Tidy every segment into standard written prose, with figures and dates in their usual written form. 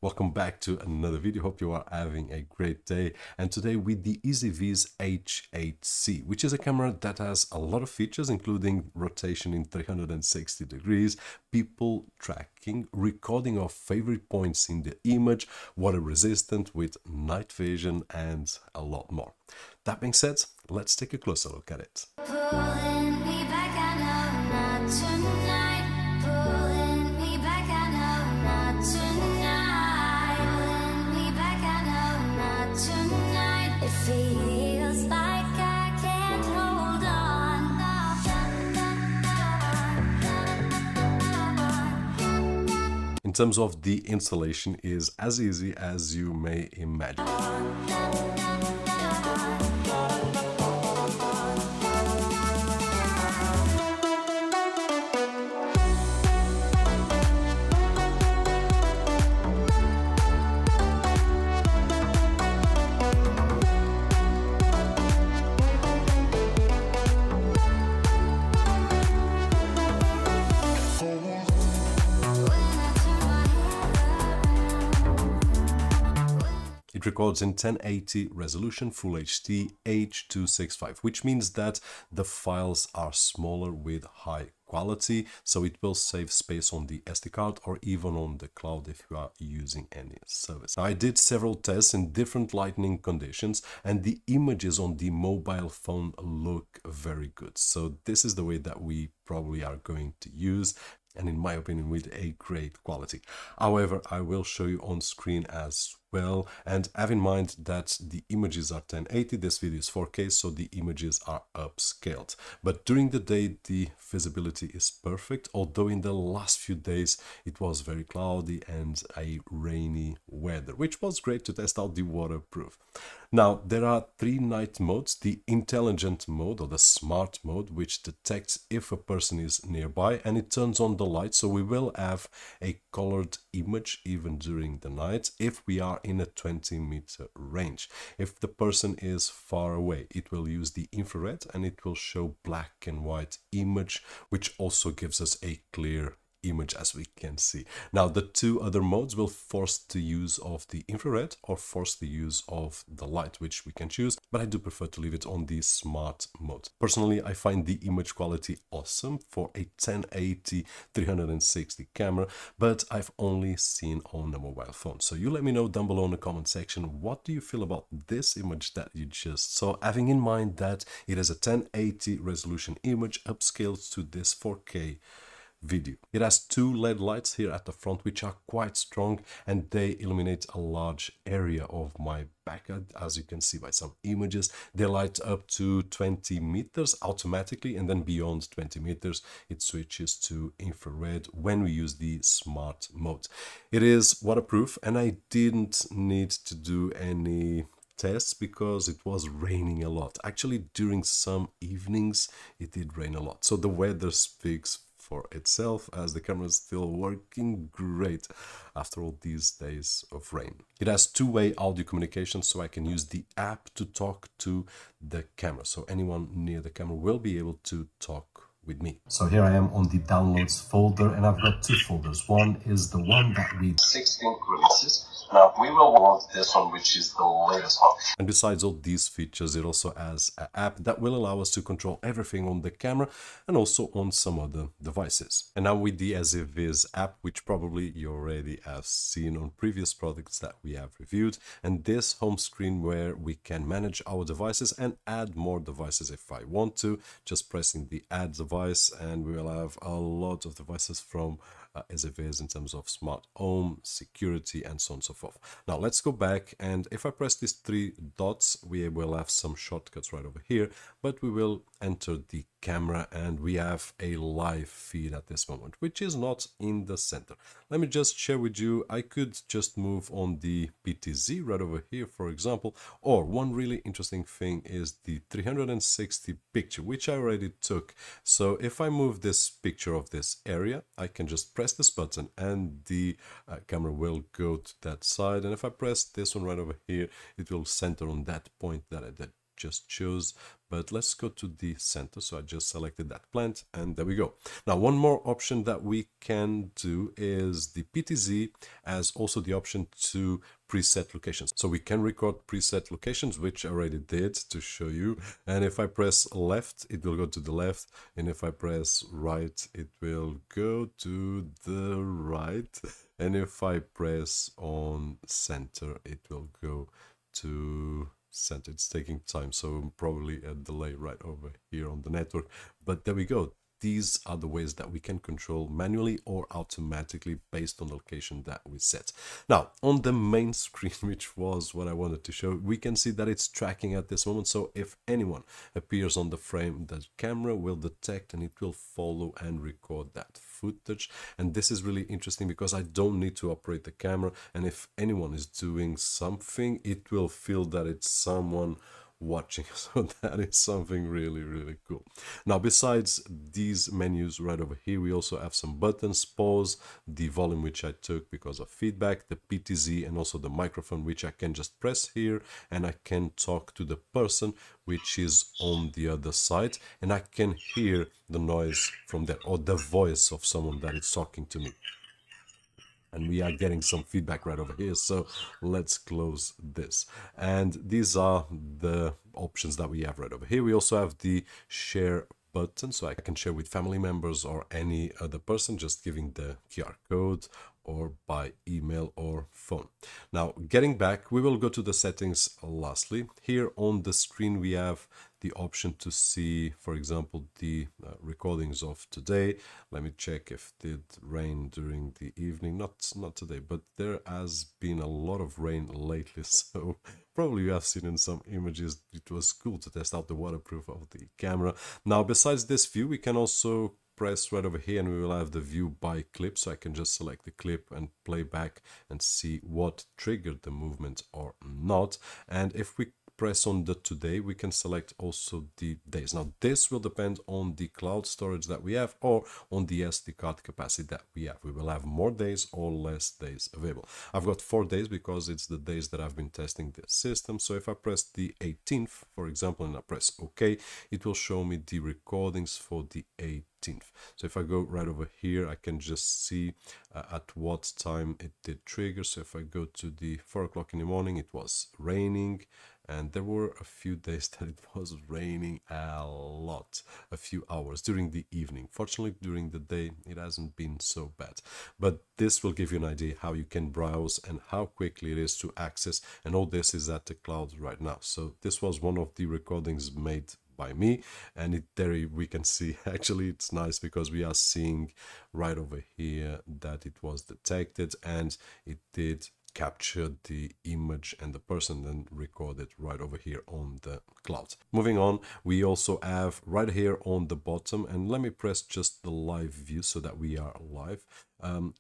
Welcome back to another video. Hope you are having a great day. And today with the EasyViz H8C, which is a camera that has a lot of features, including rotation in 360 degrees, people tracking, recording of favorite points in the image, water resistant with night vision, and a lot more. That being said, let's take a closer look at it. Pulling me back, I know not tonight. Pulling me back, I know not tonight. Pulling me back, I know not tonight. It feels like I can't hold on. In terms of the installation, is as easy as you may imagine. It records in 1080 resolution Full HD H.265, which means that the files are smaller with high quality, so it will save space on the SD card or even on the cloud if you are using any service. Now, I did several tests in different lighting conditions and the images on the mobile phone look very good. So this is the way that we probably are going to use, and in my opinion with a great quality. However, I will show you on screen as well, and have in mind that the images are 1080, this video is 4K, so the images are upscaled. But during the day the visibility is perfect, although in the last few days it was very cloudy and a rainy weather, which was great to test out the waterproof. Now, there are three night modes: the intelligent mode or the smart mode, which detects if a person is nearby and it turns on the light, so we will have a colored image even during the night if we are in a 20-meter range. If the person is far away, it will use the infrared and it will show black and white image, which also gives us a clear image, as we can see. Now, the two other modes will force the use of the infrared or force the use of the light, which we can choose, but I do prefer to leave it on the smart mode. Personally, I find the image quality awesome for a 1080 360 camera, but I've only seen on a mobile phone. So you let me know down below in the comment section, what do you feel about this image that you just saw, having in mind that it is a 1080 resolution image upscaled to this 4K video. It has two LED lights here at the front, which are quite strong, and they illuminate a large area of my back. As you can see by some images, they light up to 20 meters automatically, and then beyond 20 meters it switches to infrared when we use the smart mode. It is waterproof, and I didn't need to do any tests because it was raining a lot. Actually, during some evenings it did rain a lot, so the weather speaks for itself, as the camera is still working great after all these days of rain. It has two-way audio communication, so I can use the app to talk to the camera, so anyone near the camera will be able to talk with me. So here I am on the downloads folder, and I've got two folders. One is the one that reads 16 releases. Now we will want this one, which is the latest one. And besides all these features, it also has an app that will allow us to control everything on the camera and also on some other devices. And now with the EasyViz app, which probably you already have seen on previous products that we have reviewed, and this home screen where we can manage our devices and add more devices if I want to, just pressing the add device, and we will have a lot of devices from EasyViz in terms of smart home, security, and so on and so forth. Now let's go back, and if I press these three dots, we will have some shortcuts right over here, but we will enter the camera and we have a live feed at this moment, which is not in the center. Let me just share with you, I could just move on the PTZ right over here, for example, or one really interesting thing is the 360 picture, which I already took. So if I move this picture of this area, I can just press this button and the camera will go to that side, and if I press this one right over here, it will center on that point that I did just chose, but let's go to the center. So I just selected that plant and there we go. Now, one more option that we can do is the PTZ as also the option to preset locations. So we can record preset locations, which I already did to show you. And if I press left, it will go to the left. And if I press right, it will go to the right. And if I press on center, it will go to center. It's taking time, so probably a delay right over here on the network. But there we go. These are the ways that we can control manually or automatically based on the location that we set. Now, on the main screen, which was what I wanted to show, we can see that it's tracking at this moment. So if anyone appears on the frame, the camera will detect and it will follow and record that footage. And this is really interesting because I don't need to operate the camera. And if anyone is doing something, it will feel that it's someone watching. So that is something really, really cool. Now, besides these menus right over here, we also have some buttons: pause, the volume, which I took because of feedback, the PTZ, and also the microphone, which I can just press here and I can talk to the person which is on the other side, and I can hear the noise from there, or the voice of someone that is talking to me. And we are getting some feedback right over here, so let's close this. And these are the options that we have right over here. We also have the share button, so I can share with family members or any other person, just giving the QR code or by email or phone. Now, getting back, we will go to the settings lastly. Here on the screen, we have the option to see, for example, the recordings of today. Let me check if it did rain during the evening. Not today, but there has been a lot of rain lately, so probably you have seen in some images. It was cool to test out the waterproof of the camera. Now, besides this view, we can also press right over here and we will have the view by clip, so I can just select the clip and play back and see what triggered the movement or not. And if we press on the today, we can select also the days. Now, this will depend on the cloud storage that we have or on the SD card capacity that we have. We will have more days or less days available. I've got 4 days because it's the days that I've been testing the system. So if I press the 18th, for example, and I press OK, it will show me the recordings for the 18th. So if I go right over here, I can just see at what time it did trigger. So if I go to the 4 o'clock in the morning, it was raining. And there were a few days that it was raining a lot, a few hours during the evening. Fortunately, during the day, it hasn't been so bad. But this will give you an idea how you can browse and how quickly it is to access. And all this is at the cloud right now. So this was one of the recordings made by me, and there we can see, actually it's nice because we are seeing right over here that it was detected and it did capture the image and the person, then record it right over here on the cloud. Moving on, we also have right here on the bottom, and let me press just the live view so that we are live.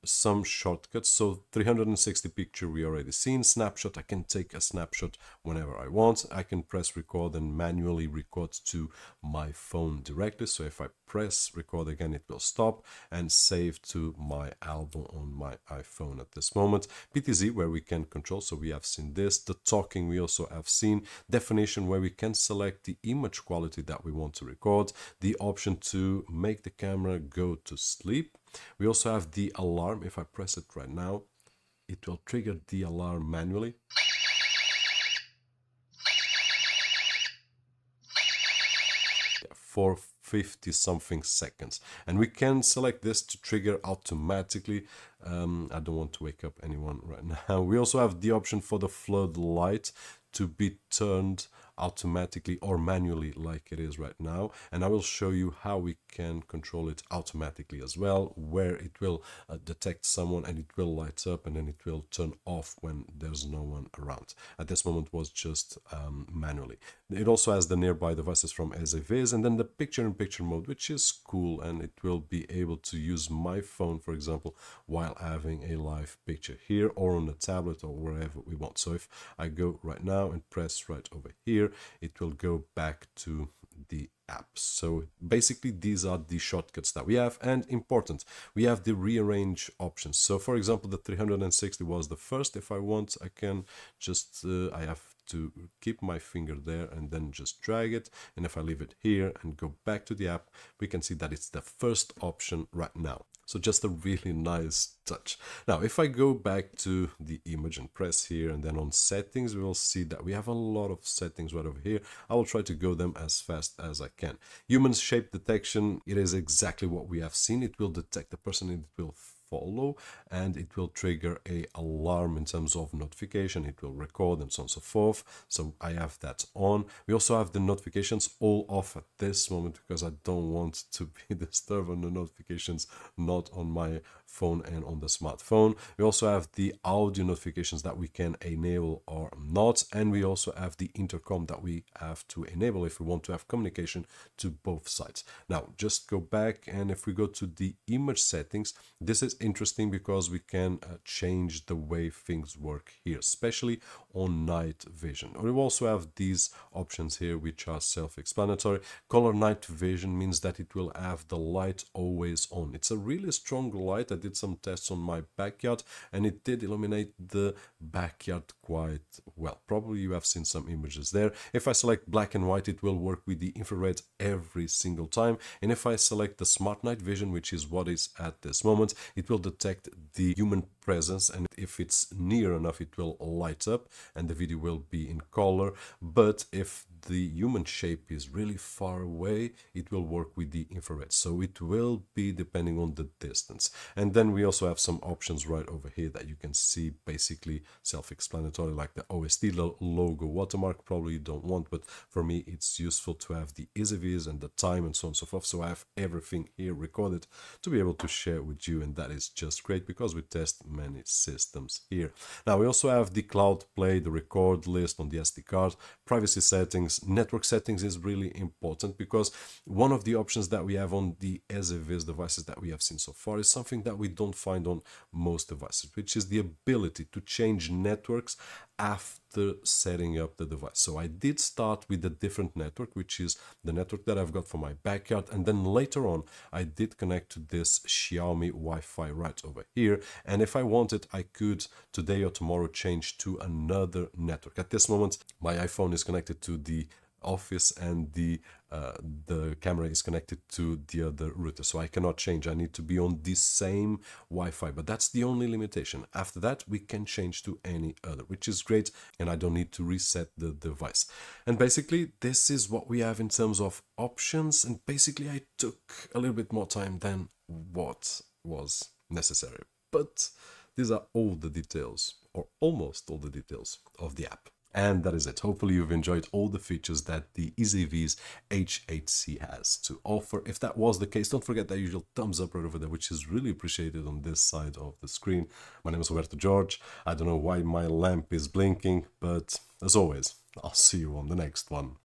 Some shortcuts. So 360 picture we already seen. Snapshot, I can take a snapshot whenever I want. I can press record and manually record to my phone directly. So if I press record again, it will stop and save to my album on my iPhone at this moment. PTZ, where we can control, so we have seen this. The talking we also have seen. Definition, where we can select the image quality that we want to record. The option to make the camera go to sleep. We also have the alarm. If I press it right now, it will trigger the alarm manually. For 50 something seconds, and we can select this to trigger automatically. I don't want to wake up anyone right now. We also have the option for the flood light to be turned automatically or manually like it is right now, and I will show you how we can control it automatically as well, where it will detect someone and it will light up and then it will turn off when there's no one around. At this moment it was just manually. It also has the nearby devices from as it is, and then the picture-in-picture mode, which is cool, and it will be able to use my phone, for example, while having a live picture here or on the tablet or wherever we want. So if I go right now and press right over here, it will go back to the app. So basically these are the shortcuts that we have, and important, we have the rearrange options. So for example, the 360 was the first. If I want, I can just I have to keep my finger there and then just drag it, and if I leave it here and go back to the app, we can see that it's the first option right now. So just a really nice touch. Now, if I go back to the image and press here and then on settings, we will see that we have a lot of settings right over here. I will try to go them as fast as I can. Human shape detection, it is exactly what we have seen. It will detect the person, it will follow, and it will trigger a alarm in terms of notification. It will record and so on and so forth. So I have that on. We also have the notifications all off at this moment because I don't want to be disturbed on the notifications, not on my phone and on the smartphone. We also have the audio notifications that we can enable or not, and we also have the intercom that we have to enable if we want to have communication to both sides. Now just go back, and if we go to the image settings, this is interesting because we can change the way things work here, especially on night vision. We also have these options here which are self-explanatory. Color night vision means that it will have the light always on. It's a really strong light. I did some tests on my backyard and it did illuminate the backyard quite well. Probably you have seen some images there. If I select black and white, it will work with the infrared every single time, and if I select the smart night vision, which is what is at this moment, it will detect the human presence, and if it's near enough it will light up and the video will be in color. But if the human shape is really far away, it will work with the infrared, so it will be depending on the distance. And then we also have some options right over here that you can see, basically self-explanatory, like the OSD logo watermark. Probably you don't want, but for me it's useful to have the EasyViz and the time and so on and so forth, so I have everything here recorded to be able to share with you, and that is just great because we test many systems here. Now we also have the cloud play, the record list on the SD card, privacy settings. Network settings is really important because one of the options that we have on the EasyViz devices that we have seen so far is something that we don't find on most devices, which is the ability to change networks after setting up the device. So I did start with a different network, which is the network that I've got for my backyard, and then later on I did connect to this Xiaomi Wi-Fi right over here, and if I wanted I could today or tomorrow change to another network. At this moment my iPhone is connected to the office and the camera is connected to the other router, so I cannot change. I need to be on the same Wi-Fi, but that's the only limitation. After that we can change to any other, which is great, and I don't need to reset the device. And basically this is what we have in terms of options, and basically I took a little bit more time than what was necessary, but these are all the details, or almost all the details of the app. And that is it. Hopefully you've enjoyed all the features that the EasyViz H8C has to offer. If that was the case, don't forget that usual thumbs up right over there, which is really appreciated on this side of the screen. My name is Roberto Jorge. I don't know why my lamp is blinking, but as always, I'll see you on the next one.